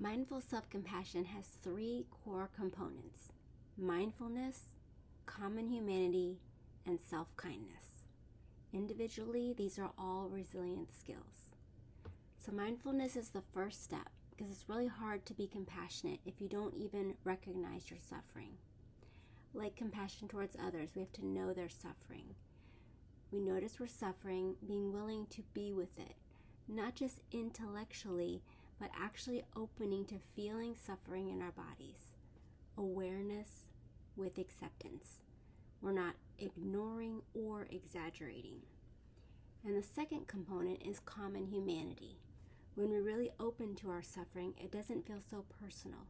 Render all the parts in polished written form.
Mindful self-compassion has three core components: mindfulness, common humanity, and self-kindness. Individually, these are all resilience skills. So mindfulness is the first step, because it's really hard to be compassionate if you don't even recognize your suffering. Like compassion towards others, we have to know their suffering. We notice we're suffering, being willing to be with it, not just intellectually, but actually opening to feeling suffering in our bodies. Awareness with acceptance. We're not ignoring or exaggerating. And the second component is common humanity. When we're really open to our suffering, it doesn't feel so personal.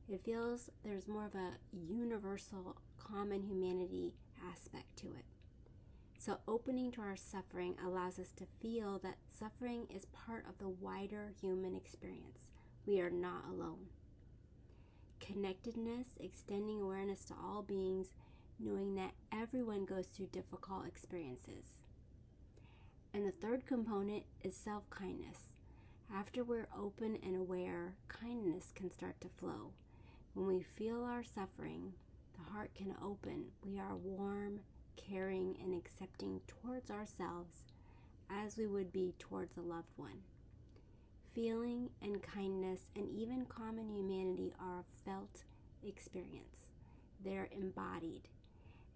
It feels there's more of a universal common humanity aspect to it. So opening to our suffering allows us to feel that suffering is part of the wider human experience. We are not alone. Connectedness, extending awareness to all beings, knowing that everyone goes through difficult experiences. And the third component is self-kindness. After we're open and aware, kindness can start to flow. When we feel our suffering, the heart can open. We are warm, caring, and accepting towards ourselves as we would be towards a loved one. Feeling and kindness and even common humanity are a felt experience. They're embodied.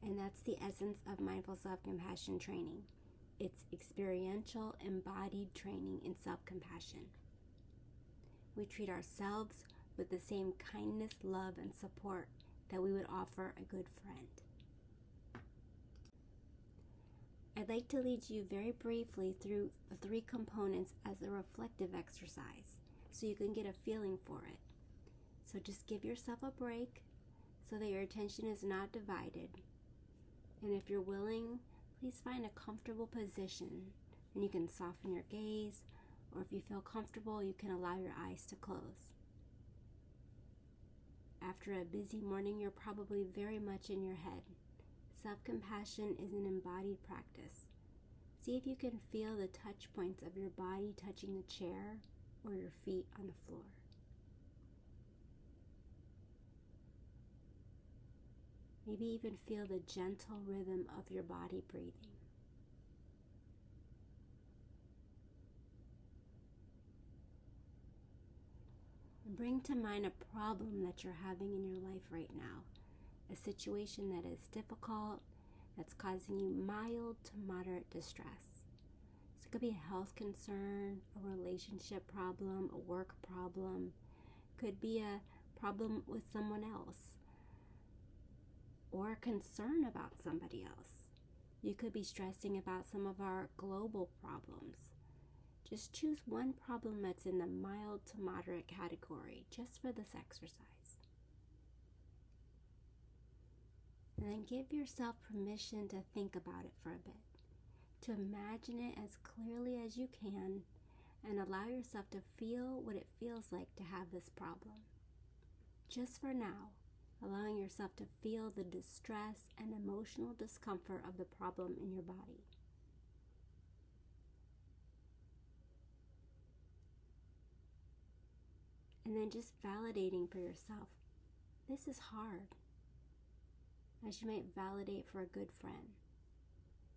And that's the essence of mindful self-compassion training. It's experiential, embodied training in self-compassion. We treat ourselves with the same kindness, love, and support that we would offer a good friend. I'd like to lead you very briefly through the three components as a reflective exercise so you can get a feeling for it. So just give yourself a break so that your attention is not divided. And if you're willing, please find a comfortable position and you can soften your gaze, or if you feel comfortable, you can allow your eyes to close. After a busy morning, you're probably very much in your head. Self-compassion is an embodied practice. See if you can feel the touch points of your body touching the chair or your feet on the floor. Maybe even feel the gentle rhythm of your body breathing. And bring to mind a problem that you're having in your life right now, a situation that is difficult, that's causing you mild to moderate distress. So it could be a health concern, a relationship problem, a work problem, could be a problem with someone else, or a concern about somebody else. You could be stressing about some of our global problems. Just choose one problem that's in the mild to moderate category just for this exercise. And then give yourself permission to think about it for a bit, to imagine it as clearly as you can, and allow yourself to feel what it feels like to have this problem. Just for now, allowing yourself to feel the distress and emotional discomfort of the problem in your body. And then just validating for yourself, this is hard. As you might validate for a good friend.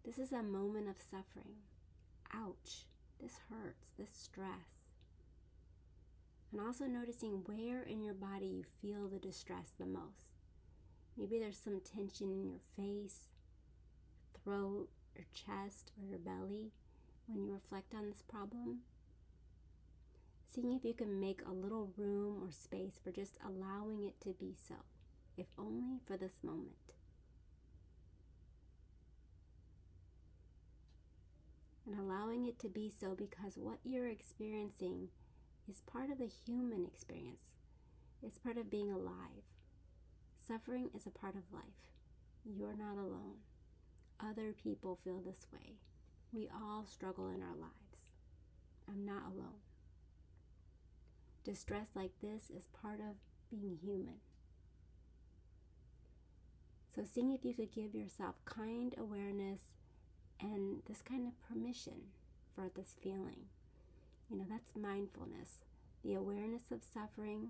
This is a moment of suffering. Ouch, this hurts, this stress. And also noticing where in your body you feel the distress the most. Maybe there's some tension in your face, throat, your chest, or your belly when you reflect on this problem. Seeing if you can make a little room or space for just allowing it to be so, if only for this moment. And allowing it to be so because what you're experiencing is part of the human experience. It's part of being alive. Suffering is a part of life. You're not alone. Other people feel this way. We all struggle in our lives. I'm not alone. Distress like this is part of being human. So seeing if you could give yourself kind awareness and this kind of permission for this feeling. That's mindfulness. the awareness of suffering,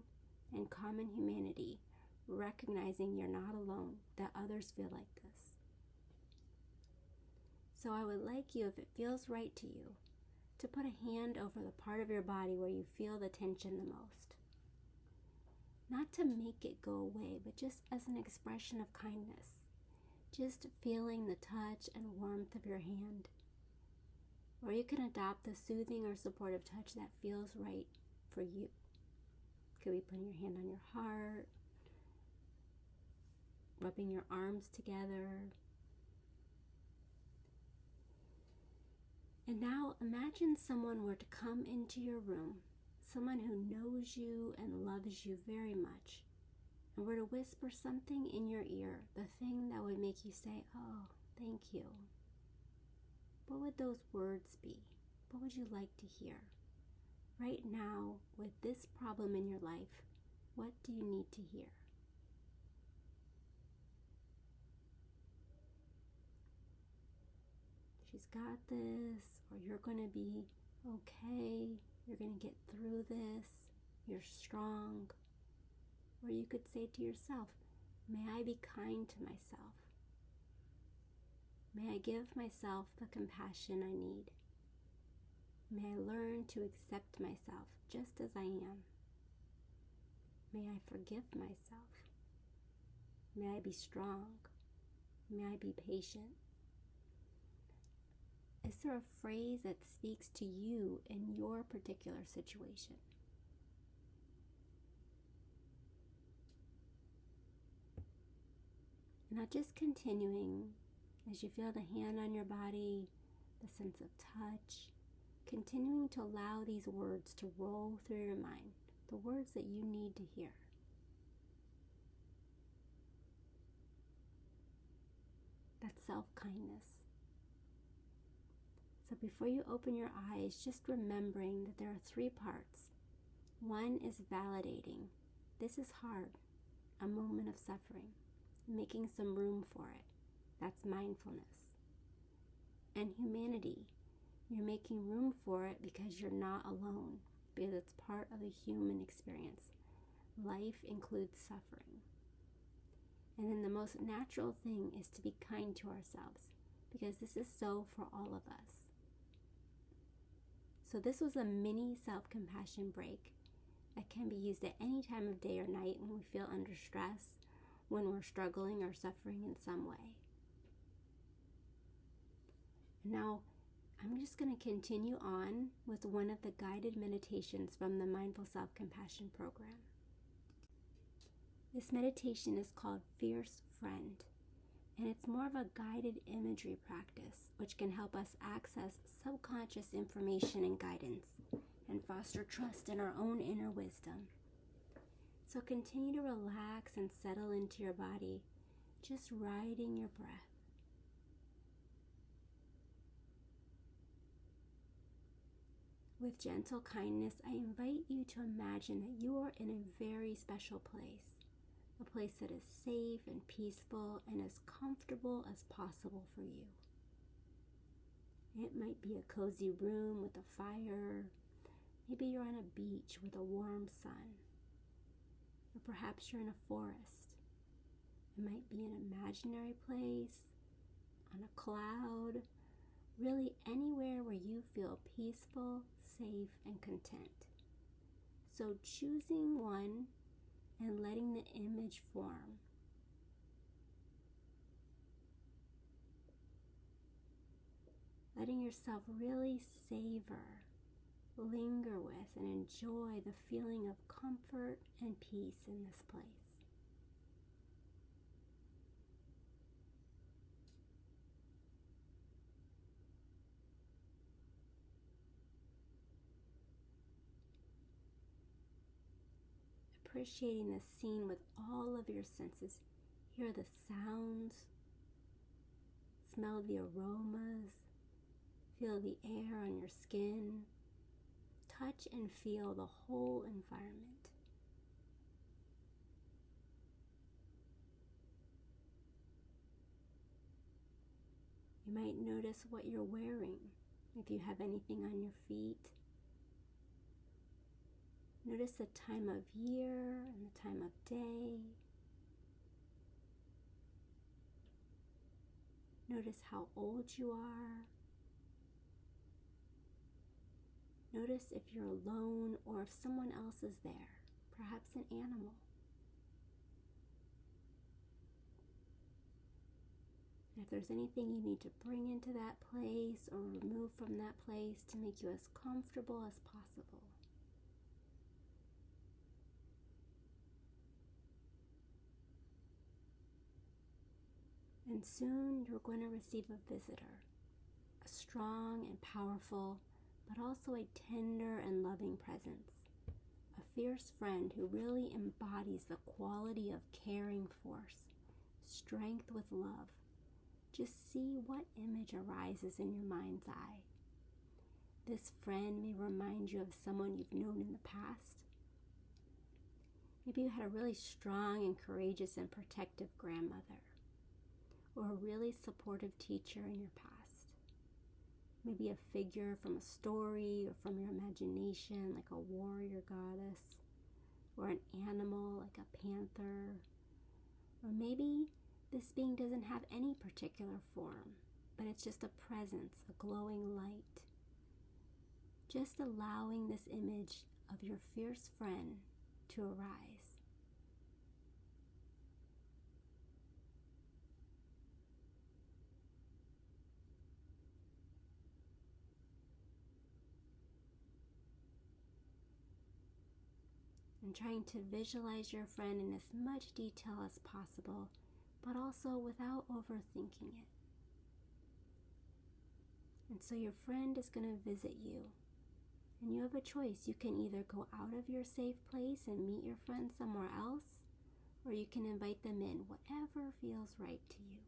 and common humanity, recognizing you're not alone, that others feel like this. So I would like you, if it feels right to you, to put a hand over the part of your body where you feel the tension the most. Not to make it go away, but just as an expression of kindness. Just feeling the touch and warmth of your hand. Or you can adopt the soothing or supportive touch that feels right for you. Could be putting your hand on your heart, rubbing your arms together. And now imagine someone were to come into your room, someone who knows you and loves you very much, and were to whisper something in your ear, the thing that would make you say, "Oh, thank you." What would those words be? What would you like to hear? Right now, with this problem in your life, what do you need to hear? She's got this, or you're going to be okay, you're going to get through this, you're strong. Or you could say to yourself, may I be kind to myself. May I give myself the compassion I need. May I learn to accept myself just as I am. May I forgive myself. May I be strong. May I be patient. Is there a phrase that speaks to you in your particular situation? Now just continuing as you feel the hand on your body, the sense of touch, continuing to allow these words to roll through your mind, the words that you need to hear. That's self-kindness. So before you open your eyes, just remembering that there are 3 parts. 1 is validating. This is hard, a moment of suffering, making some room for it. That's mindfulness. And humanity. You're making room for it because you're not alone, because it's part of the human experience. Life includes suffering. And then the most natural thing is to be kind to ourselves, because this is so for all of us. So this was a mini self-compassion break that can be used at any time of day or night when we feel under stress, when we're struggling or suffering in some way. Now, I'm just going to continue on with one of the guided meditations from the Mindful Self-Compassion program. This meditation is called Fierce Friend, and it's more of a guided imagery practice, which can help us access subconscious information and guidance, and foster trust in our own inner wisdom. So continue to relax and settle into your body, just riding your breath. With gentle kindness, I invite you to imagine that you are in a very special place, a place that is safe and peaceful and as comfortable as possible for you. It might be a cozy room with a fire. Maybe you're on a beach with a warm sun. Or perhaps you're in a forest. It might be an imaginary place, on a cloud, really anywhere where you feel peaceful, safe, and content. So choosing one and letting the image form. Letting yourself really savor, linger with, and enjoy the feeling of comfort and peace in this place. Appreciating the scene with all of your senses. Hear the sounds, smell the aromas, feel the air on your skin, touch and feel the whole environment. You might notice what you're wearing, if you have anything on your feet. Notice the time of year and the time of day. Notice how old you are. Notice if you're alone or if someone else is there, perhaps an animal. If there's anything you need to bring into that place or remove from that place to make you as comfortable as possible. And soon you're going to receive a visitor, a strong and powerful, but also a tender and loving presence, a fierce friend who really embodies the quality of caring force, strength with love. Just see what image arises in your mind's eye. This friend may remind you of someone you've known in the past. Maybe you had a really strong and courageous and protective grandmother, or a really supportive teacher in your past. Maybe a figure from a story or from your imagination, like a warrior goddess, or an animal like a panther. Or maybe this being doesn't have any particular form, but it's just a presence, a glowing light. Just allowing this image of your fierce friend to arise. And trying to visualize your friend in as much detail as possible, but also without overthinking it. And so your friend is going to visit you, and you have a choice. You can either go out of your safe place and meet your friend somewhere else, or you can invite them in, whatever feels right to you.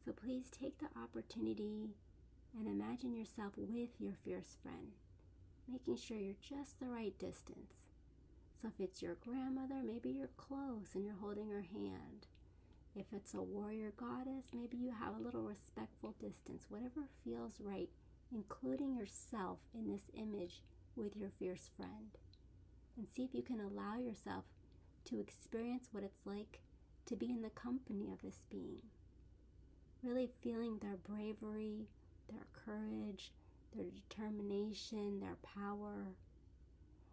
So please take the opportunity and imagine yourself with your fierce friend, making sure you're just the right distance. So if it's your grandmother, maybe you're close and you're holding her hand. If it's a warrior goddess, maybe you have a little respectful distance, whatever feels right, including yourself in this image with your fierce friend. And see if you can allow yourself to experience what it's like to be in the company of this being. Really feeling their bravery, their courage, their determination, their power,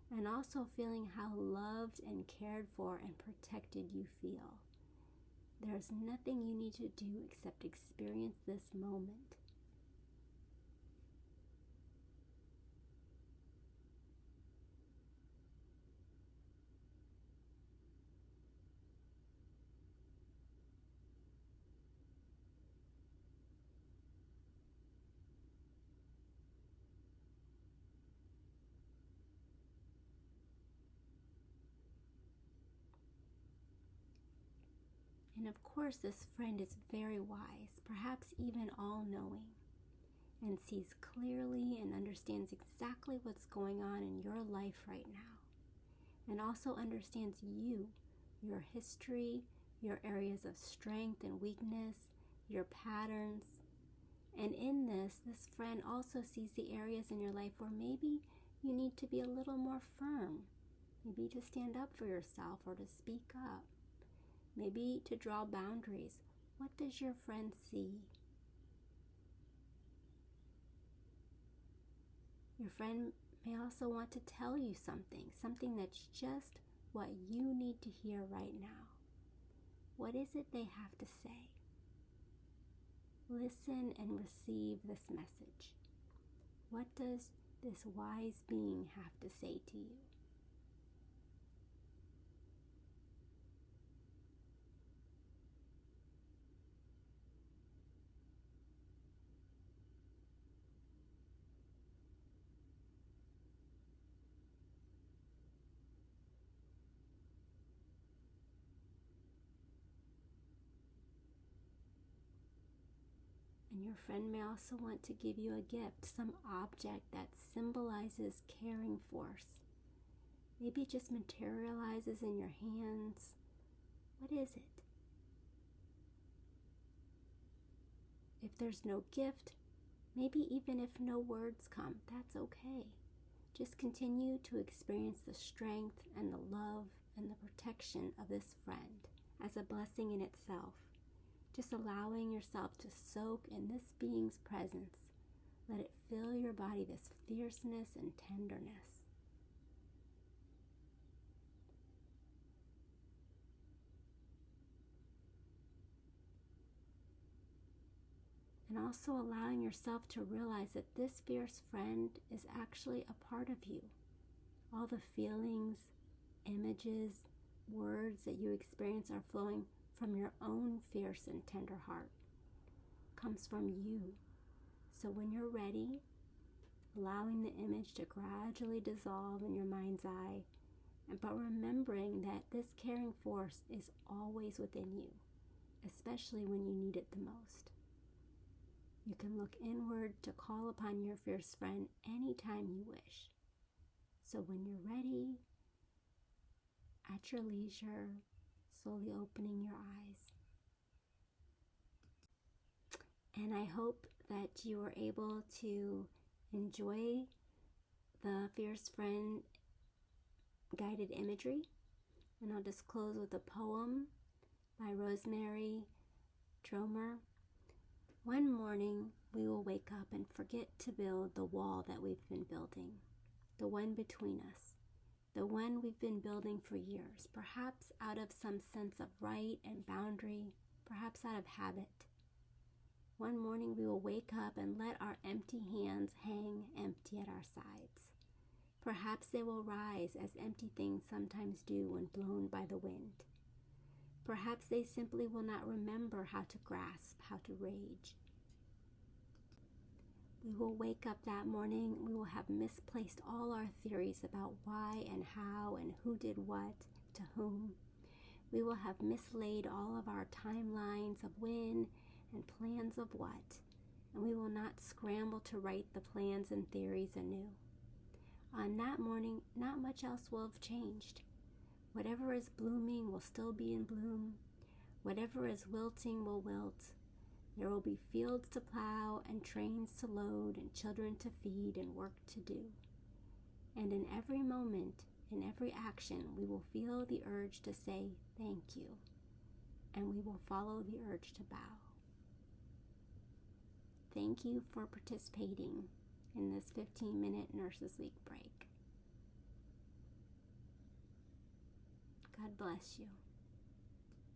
and also feeling how loved and cared for and protected you feel. There's nothing you need to do except experience this moment. And of course, this friend is very wise, perhaps even all-knowing, and sees clearly and understands exactly what's going on in your life right now, and also understands you, your history, your areas of strength and weakness, your patterns. And in this friend also sees the areas in your life where maybe you need to be a little more firm, maybe to stand up for yourself or to speak up. Maybe to draw boundaries. What does your friend see? Your friend may also want to tell you something that's just what you need to hear right now. What is it they have to say? Listen and receive this message. What does this wise being have to say to you? And your friend may also want to give you a gift, some object that symbolizes caring force. Maybe it just materializes in your hands. What is it? If there's no gift, maybe even if no words come, that's okay. Just continue to experience the strength and the love and the protection of this friend as a blessing in itself. Just allowing yourself to soak in this being's presence. Let it fill your body, this fierceness and tenderness. And also allowing yourself to realize that this fierce friend is actually a part of you. All the feelings, images, words that you experience are flowing from your own fierce and tender heart. Comes from you. So when you're ready, allowing the image to gradually dissolve in your mind's eye, but remembering that this caring force is always within you, especially when you need it the most. You can look inward to call upon your fierce friend anytime you wish. So when you're ready, at your leisure, slowly opening your eyes. And I hope that you are able to enjoy the Fierce Friend guided imagery. And I'll just close with a poem by Rosemary Dromer. One morning we will wake up and forget to build the wall that we've been building, the one between us, the one we've been building for years, perhaps out of some sense of right and boundary, perhaps out of habit. One morning we will wake up and let our empty hands hang empty at our sides. Perhaps they will rise as empty things sometimes do when blown by the wind. Perhaps they simply will not remember how to grasp, how to rage. We will wake up that morning, we will have misplaced all our theories about why and how and who did what to whom. We will have mislaid all of our timelines of when and plans of what, and we will not scramble to write the plans and theories anew. On that morning, not much else will have changed. Whatever is blooming will still be in bloom. Whatever is wilting will wilt. There will be fields to plow and trains to load and children to feed and work to do. And in every moment, in every action, we will feel the urge to say thank you, and we will follow the urge to bow. Thank you for participating in this 15-minute Nurses Week break. God bless you.